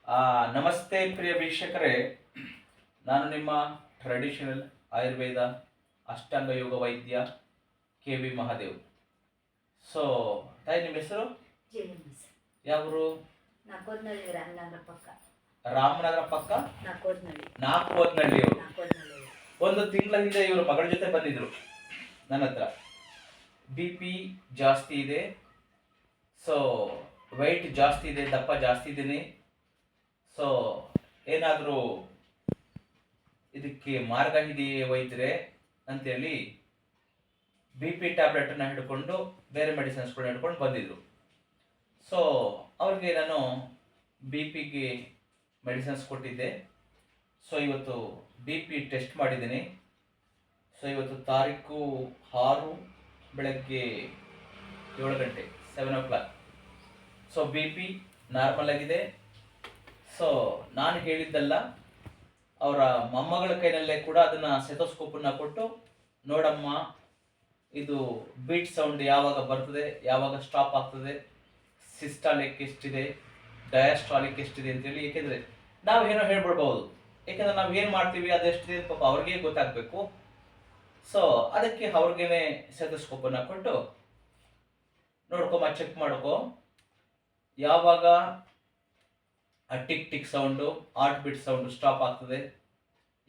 ನಮಸ್ತೆ ಪ್ರಿಯ ವೀಕ್ಷಕರೇ, ನಾನು ನಿಮ್ಮ ಟ್ರೆಡಿಷನಲ್ ಆಯುರ್ವೇದ ಅಷ್ಟಾಂಗ ಯೋಗ ವೈದ್ಯ ಕೆ.ವಿ. ಮಹಾದೇವ್. ಸೊ ತಾಯಿ, ನಿಮ್ಮ ಹೆಸರು? ಯಾವರು? ರಾಮನಗರ ಪಕ್ಕ ನಾಲ್ಕುವದ್ನಳ್ಳಿಯವರು. ಒಂದು ತಿಂಗಳ ಹಿಂದೆ ಇವರು ಮಗಳ ಜೊತೆ ಬಂದಿದ್ರು ನನ್ನ ಹತ್ರ. BP ಜಾಸ್ತಿ ಇದೆ, ಸೊ ವೆಯ್ಟ್ ಜಾಸ್ತಿ ಇದೆ, ದಪ್ಪ ಜಾಸ್ತಿ ಇದ್ದೀನಿ, ಸೊ ಏನಾದರೂ ಇದಕ್ಕೆ ಮಾರ್ಗ ಇದೆಯೇ ವೈದ್ಯರೇ ಅಂತೇಳಿ BP ಟ್ಯಾಬ್ಲೆಟನ್ನು ಹಿಡ್ಕೊಂಡು ಬೇರೆ ಮೆಡಿಸಿನ್ಸ್ಗಳನ್ನ ಹಿಡ್ಕೊಂಡು ಬಂದಿದ್ರು. ಸೊ ಅವ್ರಿಗೆ ನಾನು BPಗೆ ಮೆಡಿಸಿನ್ಸ್ ಕೊಟ್ಟಿದ್ದೆ. ಸೊ ಇವತ್ತು BP ಟೆಸ್ಟ್ ಮಾಡಿದ್ದೀನಿ. ಸೊ ಇವತ್ತು ತಾರೀಕು 6 ಬೆಳಗ್ಗೆ 7 ಗಂಟೆ 7 o'clock. ಸೊ BP ನಾರ್ಮಲ್ ಆಗಿದೆ. ಸೊ ನಾನು ಹೇಳಿದ್ದಲ್ಲ, ಅವರ ಮೊಮ್ಮಗಳ ಕೈನಲ್ಲೇ ಕೂಡ ಅದನ್ನು ಸೆಥೋಸ್ಕೋಪನ್ನು ಕೊಟ್ಟು, ನೋಡಮ್ಮ ಇದು ಬೀಟ್ ಸೌಂಡ್ ಯಾವಾಗ ಬರ್ತದೆ, ಯಾವಾಗ ಸ್ಟಾಪ್ ಆಗ್ತದೆ, ಸಿಸ್ಟಾಲಿಕ್ ಎಷ್ಟಿದೆ, ಡಯಾಸ್ಟಾಲಿಕ್ ಎಷ್ಟಿದೆ ಅಂತೇಳಿ. ಏಕೆಂದರೆ ನಾವೇನೋ ಹೇಳ್ಬಿಡ್ಬೋದು, ಏಕೆಂದರೆ ನಾವು ಏನು ಮಾಡ್ತೀವಿ ಅದೆಷ್ಟಿದೆ ಪಾಪ ಅವ್ರಿಗೆ ಗೊತ್ತಾಗಬೇಕು. ಸೊ ಅದಕ್ಕೆ ಅವ್ರಿಗೇನೆ ಸೆಥೋಸ್ಕೋಪನ್ನು ಕೊಟ್ಟು ನೋಡ್ಕೊಮ್ಮ, ಚೆಕ್ ಮಾಡ್ಕೊ, ಯಾವಾಗ ಆ tick tick sound, heart beat sound stop ಆಗ್ತದೆ,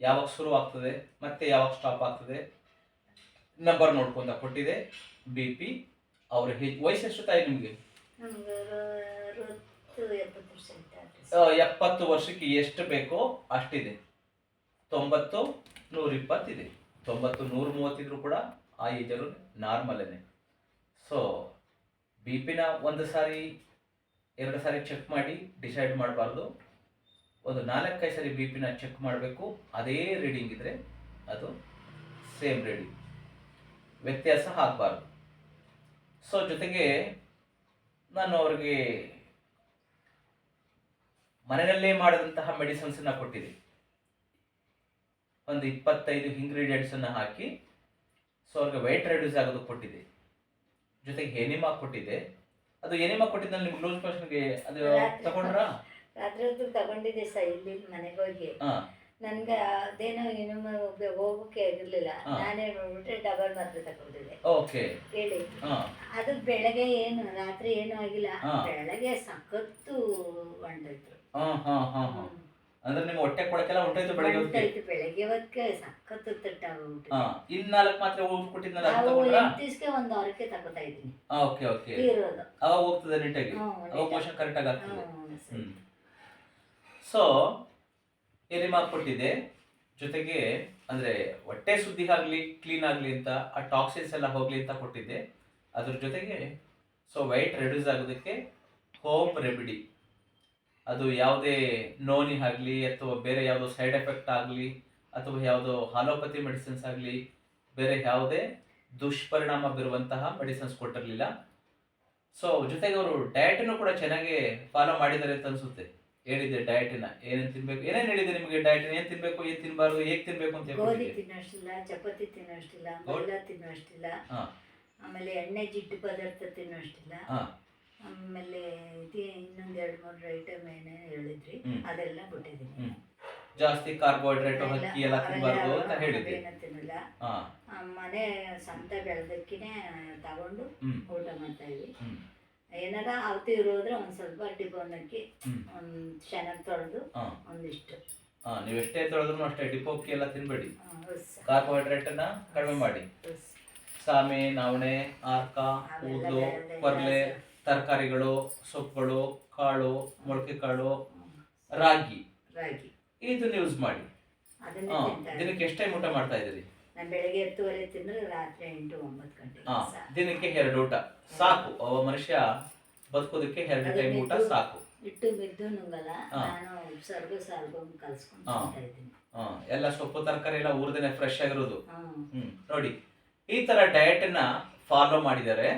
ಯಾವಾಗ ಶುರು ಆಗ್ತದೆ, ಮತ್ತೆ ಯಾವಾಗ ಸ್ಟಾಪ್ ಆಗ್ತದೆ, ನಂಬರ್ ನೋಡ್ಕೊಂತ ಕೊಟ್ಟಿದೆ. BP ಅವ್ರ ವಯಸ್ಸೆಷ್ಟು ತಾಯಿ ನಿಮಗೆ? 70 ವರ್ಷಕ್ಕೆ ಎಷ್ಟು ಬೇಕೋ ಅಷ್ಟಿದೆ. 90, 120 ಇದೆ. 90, 130 ಇದ್ರೂ ಕೂಡ ಆ ಏಜರು ನಾರ್ಮಲ್ಲೇನೆ. ಸೊ BPನ 1 ಸಾರಿ 2 ಸಾರಿ ಚೆಕ್ ಮಾಡಿ ಡಿಸೈಡ್ ಮಾಡಬಾರ್ದು. ಒಂದು 4-5 ಸಾರಿ BPನ ಚೆಕ್ ಮಾಡಬೇಕು. ಅದೇ ರೀಡಿಂಗ್ ಇದ್ದರೆ ಅದು ಸೇಮ್ ರೀಡಿಂಗ್, ವ್ಯತ್ಯಾಸ ಆಗಬಾರ್ದು. ಸೊ ಜೊತೆಗೆ ನಾನು ಅವ್ರಿಗೆ ಮನೆಯಲ್ಲೇ ಮಾಡಿದಂತಹ ಮೆಡಿಸಿನ್ಸನ್ನು ಕೊಟ್ಟಿದ್ದೆ. ಒಂದು 25 ಇಂಗ್ರೀಡಿಯೆಂಟ್ಸನ್ನು ಹಾಕಿ, ಸೊ ಅವ್ರಿಗೆ ವೆಯ್ಟ್ ರೆಡ್ಯೂಸ್ ಆಗೋದು ಕೊಟ್ಟಿದ್ದೆ. ಜೊತೆಗೆ ಎನಿಮಾ ಕೊಟ್ಟಿದ್ದೆ. ಅದು ಎನಿಮಾ ಕೊಟ್ಟಿದ್ದಲ್ಲಿ ನಿಮ್ಗೆ ಲೂಸ್ ಮೋಷನ್ಗೆ ಅದು ತಗೊಂಡ್ರಾ? ರಾತ್ರಿ ಹೊತ್ತು ತಗೊಂಡಿದ್ದೆ ಸರ್, ಇಲ್ಲಿ ಮನೆಗೆ ಹೋಗಿ. ನನ್ಗೆ ಅದೇನೋ ಎನಿಮಾ ಹೋಗೋಕೆ ಆಗಿರ್ಲಿಲ್ಲ. ನಾನೇ ನೋಡ್ಬಿಟ್ರೆ ಡಬಲ್ ಮಾತ್ರೆ ತಗೊಂಡಿದ್ದೆ. ಓಕೆ, ಹೇಳಿ. ಅದು ಬೆಳಗ್ಗೆ ಏನು, ರಾತ್ರಿ ಏನೂ ಆಗಿಲ್ಲ. ಬೆಳಗ್ಗೆ ಸಖತ್ತು ಹೊಂಟೋಯ್ತು. ಅಂದ್ರೆ ನಿಮ್ಮ ಹೊಟ್ಟೆ ಕೊಳಕೆಲ್ಲ ಹೊಂಟೋಯ್ತು ಬೆಳಗ್ಗೆ ಹೊತ್ತಿಗೆ? ಬೆಳಗ್ಗೆ ಹೊತ್ತಿಗೆ ಸಖತ್ತು ತಟ್ಟಾಗ್ಬಿಟ್ಟು. ಇನ್ನು 4 ಮಾತ್ರೆ ಕೊಟ್ಟಿದ್ನಲ್ಲ, ದಿವಸಕ್ಕೆ 1 ವಾರಕ್ಕೆ ತಗೋತಾ ಇದ್ದೀನಿ. ಓಕೆ ಓಕೆ, ಇರೋದು ಅವಾಗ ಹೋಗ್ತದೆ ನೀಟಾಗಿ, ಅವಾಗ ಮೋಷನ್ ಕರೆಕ್ಟಾಗಿ ಆಗ್ತದೆ. ಸೊ ಎನಿಮಾ ಕೊಟ್ಟಿದ್ದೆ. ಜೊತೆಗೆ ಅಂದರೆ ಹೊಟ್ಟೆ ಶುದ್ಧಿ ಆಗಲಿ, ಕ್ಲೀನ್ ಆಗಲಿ ಅಂತ, ಆ ಟಾಕ್ಸಿನ್ಸ್ ಎಲ್ಲ ಹೋಗಲಿ ಅಂತ ಕೊಟ್ಟಿದ್ದೆ. ಅದ್ರ ಜೊತೆಗೆ ಸೊ ವೆಯ್ಟ್ ರೆಡ್ಯೂಸ್ ಆಗೋದಕ್ಕೆ ಹೋಮ್ ರೆಮಿಡಿ, ಅದು ಯಾವುದೇ ನೋನಿ ಆಗಲಿ ಅಥವಾ ಬೇರೆ ಯಾವುದೋ ಸೈಡ್ ಎಫೆಕ್ಟ್ ಆಗಲಿ ಅಥವಾ ಯಾವುದೋ ಹಾಲೋಪತಿ ಮೆಡಿಸಿನ್ಸ್ ಆಗಲಿ ಬೇರೆ ಯಾವುದೇ ದುಷ್ಪರಿಣಾಮ ಬೀರುವಂತಹ ಮೆಡಿಸಿನ್ಸ್ ಕೊಟ್ಟಿರಲಿಲ್ಲ. ಸೊ ಜೊತೆಗೆ ಅವರು ಡಯಟನ್ನು ಕೂಡ ಚೆನ್ನಾಗಿ ಫಾಲೋ ಮಾಡಿದ್ದಾರೆ ಅಂತ ಅನಿಸುತ್ತೆ. ಹೇಳಿದ್ದೆ ಡಯಟಿನ ಏನೇನು ತಿನ್ಬೇಕು, ಏನೇನು ಹೇಳಿದೆ ನಿಮಗೆ ಡಯಟಿನ, ಏನು ತಿನ್ಬೇಕು, ಏನು ತಿನ್ನಬಾರ್ದು, ಹೇಗೆ ತಿನ್ಬೇಕು ಅಂತ ಗೋಧಿ ತಿನ್ನೋಷ್ಟಿಲ್ಲ, ಚಪಾತಿ ತಿನ್ನೋಷ್ಟಿಲ್ಲ, ಬೆಲ್ಲ ತಿನ್ನೋಷ್ಟಿಲ್ಲ, ಆಮೇಲೆ ಎಣ್ಣೆ ಜಿಡ್ಡು ಪದಾರ್ಥ ತಿನ್ನೋಷ್ಟಿಲ್ಲ, ಆಮೇಲೆ ಇನ್ನೊಂದು 2-3 ಐಟಮ್ ಏನೇನು ಹೇಳಿದ್ರಿ ಅದೆಲ್ಲ ಬಿಟ್ಟಿದ್ದೀನಿ. ಜಾಸ್ತಿ ಕಾರ್ಬೋಹೈಡ್ರೇಟ್, ಅಕ್ಕಿ ಎಲ್ಲ ತಿನ್ನಬಾರ್ದು ಅಂತ ಹೇಳಿದ್ದೆ. ತಿನ್ನಲ್ಲ, ಮನೆ ಸ್ವಂತ ಬೆಳೆದಕ್ಕಿನೇ ತಗೊಂಡು ಊಟ ಮಾಡ್ತಾ ಇದ್ವಿ. ಏನಾರ ಅವತ್ತು ಇರೋದ್ರೆ ಒಂದು ಸ್ವಲ್ಪ ಡಿಬೋನ್ ಹಾಕಿ ಒಂದು ಚೆನ್ನಾಗಿ ತೊಳೆದು ಒಂದಿಷ್ಟು. ನೀವು ಎಷ್ಟೇ ತೊಳೆದ್ರು ಅಷ್ಟೇ ಡಿಪೋಕ್ಕಿ ಎಲ್ಲ ತಿನ್ಬೇಡಿ, ಕಾರ್ಬೋಹೈಡ್ರೇಟನ್ನು ಕಡಿಮೆ ಮಾಡಿ. ಸಾಮೆ, ನವಣೆ, ಆರ್ಕ, ಕೂದಲು, ಕೊರ್ಲೆ, ತರಕಾರಿಗಳು, ಸೊಪ್ಪುಗಳು, ಕಾಳು, ಮೊಳಕೆ ಕಾಳು, ರಾಗಿ ಇದನ್ನು ಯೂಸ್ ಮಾಡಿ. ದಿನಕ್ಕೆ ಎಷ್ಟು ಟೈಮ್ ಊಟ ಮಾಡ್ತಾ ಇದ್ದೀರಿ? ನಾನು ಬೆಳಗ್ಗೆ 10:30 ತಿಂದ್ರೆ ರಾತ್ರಿ 8-9 ಗಂಟೆ. ದಿನಕ್ಕೆ 2 ಊಟ ಸಾಕು. ಮನುಷ್ಯ ಬದುಕೋದಕ್ಕೆ 2 ಟೈಮ್ ಊಟ ಸಾಕು. ಇಟ್ಟು ಬಿದ್ದು ನುಂಗಲ್ಲ. ನಾನು ಸಾರ್ಗು ಕಲ್ಸ್ಕೊಂಡು ಇದ್ದೀನಿ. ಎಲ್ಲ ಸೊಪ್ಪು ತರಕಾರಿ ಎಲ್ಲ ಊರ್ದೇನೆ ಫ್ರೆಶ್ ಆಗಿರೋದು. ನೋಡಿ, ಈ ತರ ಡಯಟ್ ಅನ್ನ ಫಾಲೋ ಮಾಡಿದ್ದಾರೆ.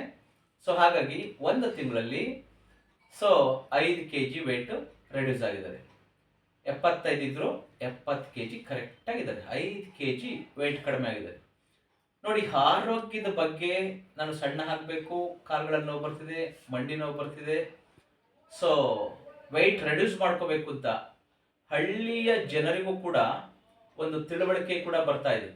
ಸೊ ಹಾಗಾಗಿ 1 ತಿಂಗಳಲ್ಲಿ ಸೊ 5 kg ವೆಯ್ಟ್ ರೆಡ್ಯೂಸ್ ಆಗಿದ್ದಾರೆ. 75 ಇದ್ರು 70 kg ಕರೆಕ್ಟ್ ಆಗಿದ್ದಾರೆ. 5 kg ವೆಯ್ಟ್ ಕಡಿಮೆ ಆಗಿದೆ. ನೋಡಿ, ಆರೋಗ್ಯದ ಬಗ್ಗೆ ನಾನು ಸಣ್ಣ ಆಗಬೇಕು, ಕಾಲುಗಳ ನೋವು ಬರ್ತಿದೆ, ಮಂಡಿ ನೋವು ಬರ್ತಿದೆ, ಸೊ ವೆಯ್ಟ್ ರೆಡ್ಯೂಸ್ ಮಾಡ್ಕೋಬೇಕು ಅಂತ ಹಳ್ಳಿಯ ಜನರಿಗೂ ಕೂಡ ಒಂದು ತಿಳುವಳಿಕೆ ಕೂಡ ಬರ್ತಾ ಇದೆ.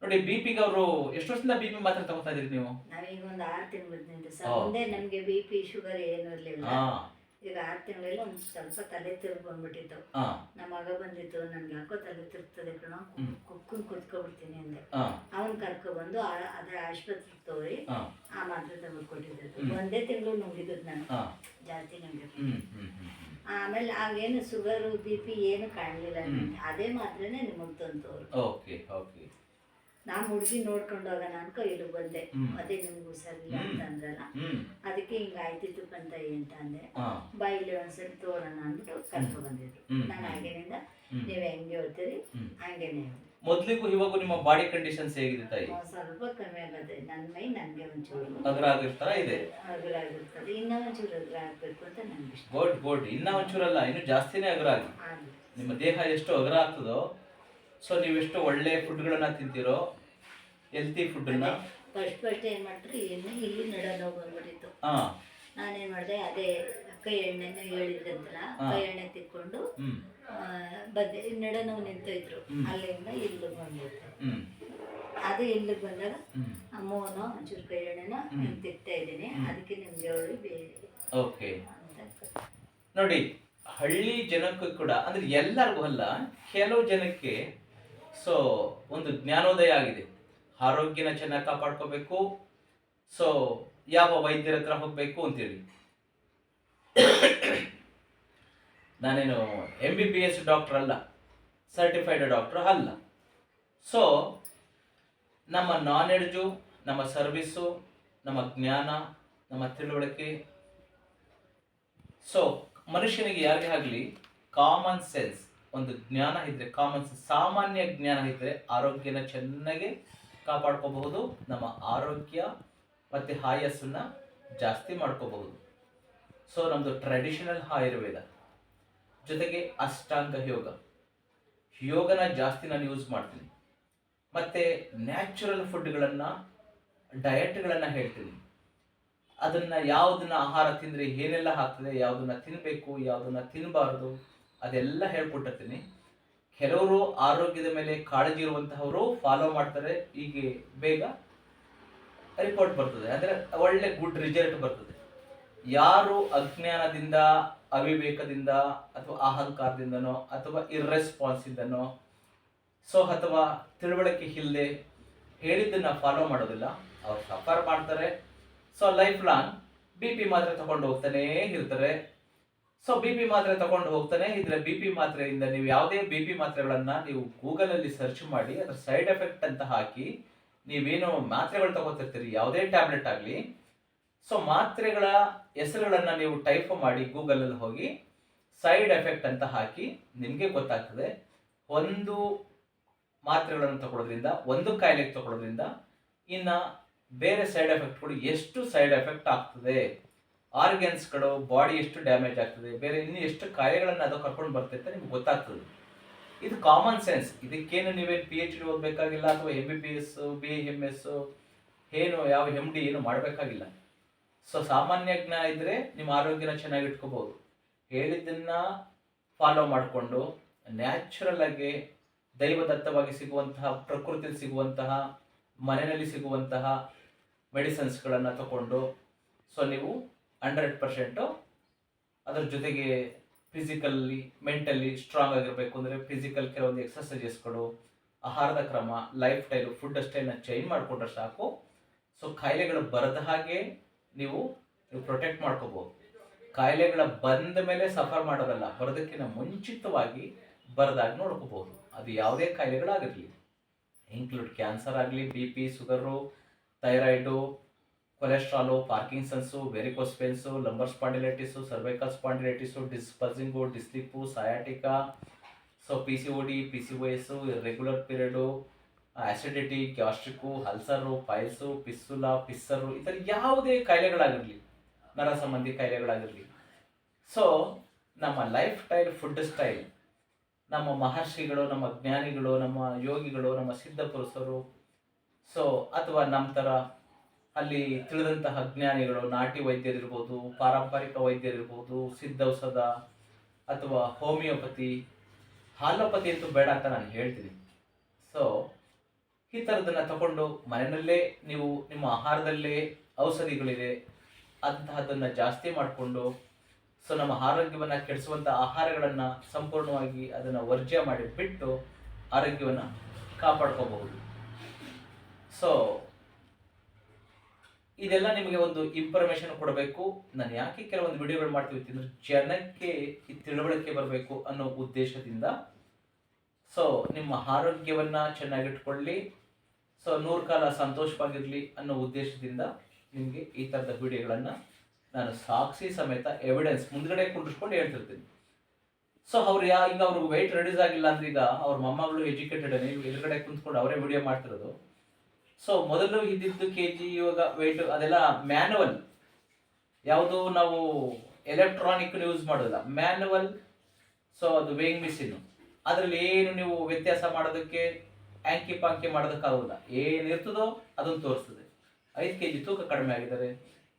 ನೋಡಿ ಬಿಪಿಗೆ ಅವರು ಎಷ್ಟು ವರ್ಷದಿಂದ ಬಿಪಿ ಮಾತ್ರ ತಗೋತಾ ಇದೀರಿ ನೀವು? ನಾವೀಗ ಒಂದು 6 ತಿಂಗಳಿಂದ ಸರ್. ಮುಂದೆ ನಮಗೆ BP ಶುಗರ್ ಏನು ಇರಲಿಲ್ಲ. ಈಗ 6 ತಿಂಗಳಲ್ಲಿ ಒಂದು ಸ್ವಲ್ಪ ತಲೆ ತಿರುಗಿ ಬಂದ್ಬಿಟ್ಟಿತ್ತು. ನಮ್ಮ ಮಗ ಬಂದಿತ್ತು, ನನ್ಗೆ ಯಾಕೋ ತಲೆ ತಿರುಗ್ತದೆ ಕಣ, ಕುಕ್ಕನ್ ಕುತ್ಕೊಬಿಡ್ತೀನಿ ಅಂದೆ. ಅವನ್ ಕರ್ಕೊಬಂದು ಅದೇ ಆಸ್ಪತ್ರೆಗೆ ತೋರಿ ಆ ಮಾತ್ರೆ ತಗೊಂಡ್ಕೊಟ್ಟಿದ್ದು. ಒಂದೇ ತಿಂಗಳು ನುಂಗಿದ್ದು ನಾನು, ಜಾಸ್ತಿ ನುಂಗಿದ್ದು. ಆಮೇಲೆ ಆಗೇನು ಶುಗರು BP ಏನು ಕಾಣಲಿಲ್ಲ. ಅದೇ ಮಾತ್ರೆನೇ ನಿಮಗೆ ತಂತವ್ರು. ನಾ ಹುಡುಗಿ ನೋಡ್ಕೊಂಡು ಹೋಗೋಣ ಅನ್ಕೋ ಇಲ್ಲಿ ಬಂದೆ. ಅದೇ ನಿಮ್ಗೆ ಹುಷಾರಿಲ್ಲ ಅಂತ ಅಂದ್ರಲ್ಲ, ಅದಕ್ಕೆ ಹಿಂಗ ಆಯ್ತಿತ್ತು ಕಂತಾಯಿ ಅಂತ ಅಂದೆ. ಬಾಯಿಲಿ ಒಂದ್ಸರಿ ತೋರೋಣ ಅಂದ್ಬಿಟ್ಟು ಕರ್ಕೊ ಬಂದಿದ್ರು. ನಾನು ಆಗಿನಿಂದ ನೀವ್ ಹೆಂಗೆ ಹೇಳ್ತೀರಿ ಹಂಗೇನೆ. ಮೊದ್ಲಿಗೂ ಇವಾಗ ನಿಮ್ಮ ಬಾಡಿ ಕಂಡೀಷನ್ಸ್ ಹೇಗಿದೆ ತಾಯಿ? ಸ್ವಲ್ಪ ಕಮ್ಮಿ ಆಗತ್ತೆ. ನನ್ನ ಮೈ ನನ್ಗೆ ಒಂಚೂರು ಅಗ್ರ ಆಗಿರ್ತಾರ ಇದೆ, ಅಗ್ರ ಆಗಿರ್ತದೆ. ಇನ್ನ ಒಂಚೂರು ಅಗ್ರ ಆಗ್ಬೇಕು ಅಂತ ನನ್ಗೆ ಇಷ್ಟ. ಗುಡ್. ಇನ್ನ ಒಂಚೂರಲ್ಲ, ಇನ್ನು ಜಾಸ್ತಿನೇ ಅಗ್ರ ಆಗಿ ನಿಮ್ಮ ದೇಹ ಎಷ್ಟು ಅಗ್ರ ಆಗ್ತದೋ, ಸೊ ನೀವೆಷ್ಟು ಒಳ್ಳೆ ಫುಡ್ಗಳನ್ನ ತಿಂತೀರೋ, ಹೆಲ್ತಿ ಫುಡ್ಡನ್ನ. ಫಸ್ಟ್ ಏನ್ ಮಾಡ್ತಾರೆ, ಇಲ್ಲಿ ನಡ ನೋವು ಬಂದ್ಬಿಟ್ಟಿತ್ತು. ನಾನೇನ್ ಮಾಡಿದೆ, ಅದೇ ಕೈ ಎಣ್ಣೆನ ಹೇಳಿದ್ರಂತಲ್ಲ, ಕೈ ಎಣ್ಣೆ ತಿಕ್ಕೊಂಡು ಬಂದೆ. ನಡ ನೋವು ನಿಂತಿದ್ರು, ಅಲ್ಲಿಂದ ಇಲ್ಲಿಗೆ ಬಂದಿತ್ತು. ಅದು ಇಲ್ಲಿಗೆ ಬಂದಾಗ ಅಮ್ಮನೋ ಒಂಚೂರು ಕೈ ಎಣ್ಣೆನ ತಿಕ್ತಾ ಇದ್ದೀನಿ. ಅದಕ್ಕೆ ನಿಮ್ಗೆ ಹೇಳಿ ಓಕೆ. ನೋಡಿ, ಹಳ್ಳಿ ಜನಕ್ಕೂ ಕೂಡ, ಅಂದ್ರೆ ಎಲ್ಲರಿಗೂ ಅಲ್ಲ, ಕೆಲವು ಜನಕ್ಕೆ ಸೊ ಒಂದು ಜ್ಞಾನೋದಯ ಆಗಿದೆ. ಆರೋಗ್ಯನ ಚೆನ್ನಾಗಿ ಕಾಪಾಡ್ಕೋಬೇಕು, ಸೊ ಯಾವ ವೈದ್ಯರ ಹತ್ರ ಹೋಗ್ಬೇಕು ಅಂತೇಳಿ. ನಾನೇನು MBBS ಡಾಕ್ಟರ್ ಅಲ್ಲ, ಸರ್ಟಿಫೈಡ್ ಡಾಕ್ಟರ್ ಅಲ್ಲ. ಸೊ ನಮ್ಮ ನಾಲೆಡ್ಜು, ನಮ್ಮ ಸರ್ವಿಸು, ನಮ್ಮ ಜ್ಞಾನ, ನಮ್ಮ ತಿಳುವಳಿಕೆ, ಸೊ ಮನುಷ್ಯನಿಗೆ ಯಾರಿಗೇ ಆಗಲಿ ಕಾಮನ್ ಸೆನ್ಸ್, ಒಂದು ಜ್ಞಾನ ಇದ್ರೆ, ಕಾಮನ್ ಸೆನ್ಸ್ ಸಾಮಾನ್ಯ ಜ್ಞಾನ ಇದ್ರೆ ಆರೋಗ್ಯನ ಚೆನ್ನಾಗಿ ಕಾಪಾಡ್ಕೋಬಹುದು. ನಮ್ಮ ಆರೋಗ್ಯ ಮತ್ತು ಆಯಸ್ಸನ್ನ ಜಾಸ್ತಿ ಮಾಡ್ಕೋಬಹುದು. ಸೊ ನಮ್ಮದು ಟ್ರೆಡಿಷನಲ್ ಆಯುರ್ವೇದ ಜೊತೆಗೆ ಅಷ್ಟಾಂಗ ಯೋಗನ ಜಾಸ್ತಿ ನಾನು ಯೂಸ್ ಮಾಡ್ತೀನಿ. ಮತ್ತು ನ್ಯಾಚುರಲ್ ಫುಡ್ಗಳನ್ನು, ಡಯಟ್ಗಳನ್ನು ಹೇಳ್ತೀನಿ. ಅದನ್ನು ಯಾವುದನ್ನ ಆಹಾರ ತಿಂದರೆ ಏನೆಲ್ಲ ಆಗ್ತದೆ, ಯಾವುದನ್ನ ತಿನ್ನಬೇಕು, ಯಾವುದನ್ನ ತಿನ್ನಬಾರ್ದು, ಅದೆಲ್ಲ ಹೇಳ್ಕೊಟ್ಟಿರ್ತೀನಿ. ಕೆಲವರು ಆರೋಗ್ಯದ ಮೇಲೆ ಕಾಳಜಿ ಇರುವಂತಹವರು ಫಾಲೋ ಮಾಡ್ತಾರೆ, ಹೀಗೆ ಬೇಗ ರಿಪೋರ್ಟ್ ಬರ್ತದೆ, ಅಂದರೆ ಒಳ್ಳೆ ಗುಡ್ ರಿಸಲ್ಟ್ ಬರ್ತದೆ. ಯಾರು ಅಜ್ಞಾನದಿಂದ, ಅವಿವೇಕದಿಂದ, ಅಥವಾ ಅಹಂಕಾರದಿಂದನೋ, ಅಥವಾ ಇರ್ರೆಸ್ಪಾನ್ಸಿಂದನೋ, ಸೊ ಅಥವಾ ತಿಳುವಳಿಕೆ ಇಲ್ಲದೆ ಹೇಳಿದ್ದನ್ನ ಫಾಲೋ ಮಾಡೋದಿಲ್ಲ, ಅವ್ರು ಸಫರ್ ಮಾಡ್ತಾರೆ. ಸೊ ಲೈಫ್ ಲಾಂಗ್ BP ಮಾತ್ರೆ ತಗೊಂಡು ಹೋಗ್ತಾನೇ ಇರ್ತಾರೆ. ಸೊ BP ಮಾತ್ರೆ ತಗೊಂಡು ಹೋಗ್ತಾನೆ ಇದ್ರೆ, BP ಮಾತ್ರೆಯಿಂದ ನೀವು ಯಾವುದೇ BP ಮಾತ್ರೆಗಳನ್ನ ನೀವು ಗೂಗಲಲ್ಲಿ ಸರ್ಚ್ ಮಾಡಿ, ಅದರ ಸೈಡ್ ಎಫೆಕ್ಟ್ ಅಂತ ಹಾಕಿ, ನೀವೇನು ಮಾತ್ರೆಗಳು ತಗೋತಿರ್ತೀರಿ, ಯಾವುದೇ ಟ್ಯಾಬ್ಲೆಟ್ ಆಗಲಿ, ಸೊ ಮಾತ್ರೆಗಳ ಹೆಸರುಗಳನ್ನ ನೀವು ಟೈಪ್ ಮಾಡಿ ಗೂಗಲಲ್ಲಿ ಹೋಗಿ ಸೈಡ್ ಎಫೆಕ್ಟ್ ಅಂತ ಹಾಕಿ, ನಿಮಗೆ ಗೊತ್ತಾಗ್ತದೆ ಒಂದು ಮಾತ್ರೆಗಳನ್ನು ತಗೊಳ್ಳೋದ್ರಿಂದ, ಒಂದು ಕಾಯಿಲೆಗೆ ತಗೊಳ್ಳೋದ್ರಿಂದ ಇನ್ನು ಬೇರೆ ಸೈಡ್ ಎಫೆಕ್ಟ್ಗಳು ಎಷ್ಟು ಸೈಡ್ ಎಫೆಕ್ಟ್ ಆಗ್ತದೆ, ಆರ್ಗನ್ಸ್ಗಳು, ಬಾಡಿ ಎಷ್ಟು ಡ್ಯಾಮೇಜ್ ಆಗ್ತದೆ, ಬೇರೆ ಇನ್ನು ಎಷ್ಟು ಕಾಯಿಲೆಗಳನ್ನು ಅದು ಕರ್ಕೊಂಡು ಬರ್ತೈತೆ ನಿಮ್ಗೆ ಗೊತ್ತಾಗ್ತದೆ. ಇದು ಕಾಮನ್ ಸೆನ್ಸ್. ಇದಕ್ಕೇನು ನೀವೇನು PhD ಓದಬೇಕಾಗಿಲ್ಲ, ಅಥವಾ MBBS, BAMS ಏನು ಯಾವ MD ಏನು ಮಾಡಬೇಕಾಗಿಲ್ಲ. ಸೊ ಸಾಮಾನ್ಯ ಜ್ಞಾನ ಇದ್ದರೆ ನಿಮ್ಮ ಆರೋಗ್ಯನ ಚೆನ್ನಾಗಿ ಇಟ್ಕೋಬಹುದು. ಹೇಳಿದ್ದನ್ನ ಫಾಲೋ ಮಾಡಿಕೊಂಡು ನ್ಯಾಚುರಲ್ ಆಗಿ ದೈವದತ್ತವಾಗಿ ಸಿಗುವಂತಹ, ಪ್ರಕೃತಿಯಲ್ಲಿ ಸಿಗುವಂತಹ, ಮನೆಯಲ್ಲಿ ಸಿಗುವಂತಹ ಮೆಡಿಸಿನ್ಸ್ಗಳನ್ನು ತಗೊಂಡು, ಸೊ ನೀವು 100% ಅದರ ಜೊತೆಗೆ ಫಿಸಿಕಲ್ಲಿ, ಮೆಂಟಲಿ ಸ್ಟ್ರಾಂಗ್ ಆಗಿರಬೇಕು ಅಂದರೆ ಫಿಸಿಕಲ್ ಕೆಲವೊಂದು ಎಕ್ಸಸೈಸಸ್ಗಳು, ಆಹಾರದ ಕ್ರಮ, ಲೈಫ್ ಸ್ಟೈಲು, ಫುಡ್ ಸ್ಟೈಲ್ನ ಚೇಂಜ್ ಮಾಡಿಕೊಂಡ್ರೆ ಸಾಕು. ಸೊ ಕಾಯಿಲೆಗಳು ಬರದ ಹಾಗೆ ನೀವು ಪ್ರೊಟೆಕ್ಟ್ ಮಾಡ್ಕೋಬಹುದು. ಕಾಯಿಲೆಗಳ ಬಂದ ಮೇಲೆ ಸಫರ್ ಮಾಡೋದಲ್ಲ, ಬರೋದಕ್ಕಿಂತ ಮುಂಚಿತವಾಗಿ ಬರದಾಗಿ ನೋಡ್ಕೋಬಹುದು. ಅದು ಯಾವುದೇ ಕಾಯಿಲೆಗಳಾಗಿರಲಿ, ಇನ್ಕ್ಲೂಡ್ ಕ್ಯಾನ್ಸರ್ ಆಗಲಿ, BP, sugar, thyroid, cholesterol, Parkinson's, varicose veins, lumbar spondylitis, cervical spondylitis, ಡಿಸ್ಪರ್ಸಿಂಗು, disc slip, sciatica, so PCOD, PCOS, irregular period, acidity, gastric, ulcer, piles, fistula, fissure, ಈ ಥರ ಯಾವುದೇ ಕಾಯಿಲೆಗಳಾಗಿರಲಿ, ನರ ಸಂಬಂಧಿ ಕಾಯಿಲೆಗಳಾಗಿರಲಿ, ಸೊ ನಮ್ಮ ಲೈಫ್ ಸ್ಟೈಲ್, ಫುಡ್ ಸ್ಟೈಲ್, ನಮ್ಮ ಮಹರ್ಷಿಗಳು, ನಮ್ಮ ಜ್ಞಾನಿಗಳು, ನಮ್ಮ ಯೋಗಿಗಳು, ನಮ್ಮ ಸಿದ್ಧ ಪುರುಷರು, ಸೊ ಅಥವಾ ನಮ್ಮ ಥರ ಅಲ್ಲಿ ತಿಳಿದಂತಹ ಜ್ಞಾನಿಗಳು, ನಾಟಿ ವೈದ್ಯರಿರ್ಬೋದು, ಪಾರಂಪರಿಕ ವೈದ್ಯರಿರ್ಬೋದು, ಸಿದ್ಧೌಷಧ ಅಥವಾ ಹೋಮಿಯೋಪತಿ, ಹಾಲೋಪತಿ ಅಂತೂ ಬೇಡ ಅಂತ ನಾನು ಹೇಳ್ತೀನಿ. ಸೊ ಈ ಥರದನ್ನು ತಗೊಂಡು ಮನೆಯಲ್ಲೇ ನೀವು ನಿಮ್ಮ ಆಹಾರದಲ್ಲೇ ಔಷಧಿಗಳಿದೆ ಅಂತಹದ್ದನ್ನು ಜಾಸ್ತಿ ಮಾಡಿಕೊಂಡು, ಸೊ ನಮ್ಮ ಆರೋಗ್ಯವನ್ನು ಕೆಡಿಸುವಂಥ ಆಹಾರಗಳನ್ನು ಸಂಪೂರ್ಣವಾಗಿ ಅದನ್ನು ವರ್ಜ್ಯ ಮಾಡಿ ಬಿಟ್ಟು ಆರೋಗ್ಯವನ್ನು ಕಾಪಾಡ್ಕೋಬಹುದು. ಸೊ ಇದೆಲ್ಲ ನಿಮಗೆ ಒಂದು ಇನ್ಫಾರ್ಮೇಶನ್ ಕೊಡಬೇಕು. ನಾನು ಯಾಕೆ ಕೆಲವೊಂದು ವಿಡಿಯೋಗಳು ಮಾಡ್ತೀವಿ ಅಂದರೆ ಜನಕ್ಕೆ ಈ ತಿಳುವಳಿಕೆ ಬರಬೇಕು ಅನ್ನೋ ಉದ್ದೇಶದಿಂದ. ಸೊ ನಿಮ್ಮ ಆರೋಗ್ಯವನ್ನು ಚೆನ್ನಾಗಿಟ್ಕೊಳ್ಳಿ, ಸೊ 100 ಕಾಲ ಸಂತೋಷವಾಗಿರಲಿ ಅನ್ನೋ ಉದ್ದೇಶದಿಂದ ನಿಮಗೆ ಈ ಥರದ ವಿಡಿಯೋಗಳನ್ನು ನಾನು ಸಾಕ್ಷಿ ಸಮೇತ ಎವಿಡೆನ್ಸ್ ಮುಂದ್ಗಡೆ ಕುಂಡಿಸ್ಕೊಂಡು ಹೇಳ್ತಿರ್ತೀನಿ. ಸೊ ಈಗ ಅವ್ರಿಗೆ ವೆಯ್ಟ್ ರೆಡ್ಯೂಸ್ ಆಗಿಲ್ಲ ಅಂದ್ರೆ ಈಗ ಅವ್ರ ಮೊಮ್ಮಗಳು ಎಜುಕೇಟೆಡ್ ಎದುರುಗಡೆ ಕುಂತ್ಕೊಂಡು ಅವರೇ ವಿಡಿಯೋ ಮಾಡ್ತಿರೋದು. ಸೊ ಮೊದಲು ಇದ್ದಿದ್ದು KG, ಇವಾಗ ವೆಯ್ಟ್ ಅದೆಲ್ಲ ಮ್ಯಾನುವಲ್, ಯಾವುದು ನಾವು ಎಲೆಕ್ಟ್ರಾನಿಕ್ ಯೂಸ್ ಮಾಡೋದಿಲ್ಲ, ಮ್ಯಾನುವಲ್. ಸೊ ಅದು ವೇಯಿಂಗ್ ಮಿಷಿನ್, ಅದರಲ್ಲಿ ಏನು ನೀವು ವ್ಯತ್ಯಾಸ ಮಾಡೋದಕ್ಕೆ ಆಂಕಿ ಪಾಂಕಿ ಮಾಡೋದಕ್ಕಾಗೋಲ್ಲ. ಏನಿರ್ತದೋ ಅದನ್ನು ತೋರಿಸ್ತದೆ. 5 kg ತೂಕ ಕಡಿಮೆ ಆಗಿದ್ದಾರೆ,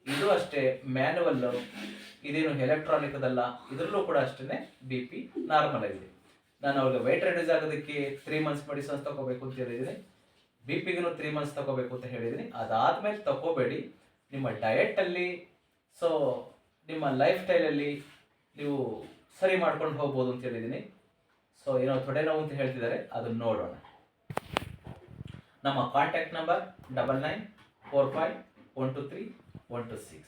ಇದು ಅಷ್ಟೇ ಮ್ಯಾನುವಲ್, ಇದೇನು ಎಲೆಕ್ಟ್ರಾನಿಕ್ ಅದಲ್ಲ. ಇದರಲ್ಲೂ ಕೂಡ ಅಷ್ಟೇ BP ನಾರ್ಮಲ್ ಆಗಿದೆ. ನಾನು ಅವ್ರಿಗೆ ವೆಯ್ಟ್ ರೆಡ್ಯೂಸ್ ಆಗೋದಕ್ಕೆ 3 months ಮೆಡಿಸನ್ಸ್ ತಗೋಬೇಕು ಅಂತ ಹೇಳಿದ್ದೀನಿ, BPಗೂ 3 months ತಗೋಬೇಕು ಅಂತ ಹೇಳಿದ್ದೀನಿ. ಅದಾದಮೇಲೆ ತಗೋಬೇಡಿ, ನಿಮ್ಮ ಡಯೆಟಲ್ಲಿ, ಸೊ ನಿಮ್ಮ ಲೈಫ್ ಸ್ಟೈಲಲ್ಲಿ ನೀವು ಸರಿ ಮಾಡ್ಕೊಂಡು ಹೋಗ್ಬೋದು ಅಂತ ಹೇಳಿದ್ದೀನಿ. ಸೊ ಏನೋ ತೊಡೆ ನೋವು ಅಂತ ಹೇಳ್ತಿದ್ದಾರೆ, ಅದನ್ನು ನೋಡೋಣ. ನಮ್ಮ ಕಾಂಟ್ಯಾಕ್ಟ್ ನಂಬರ್ 9945123126.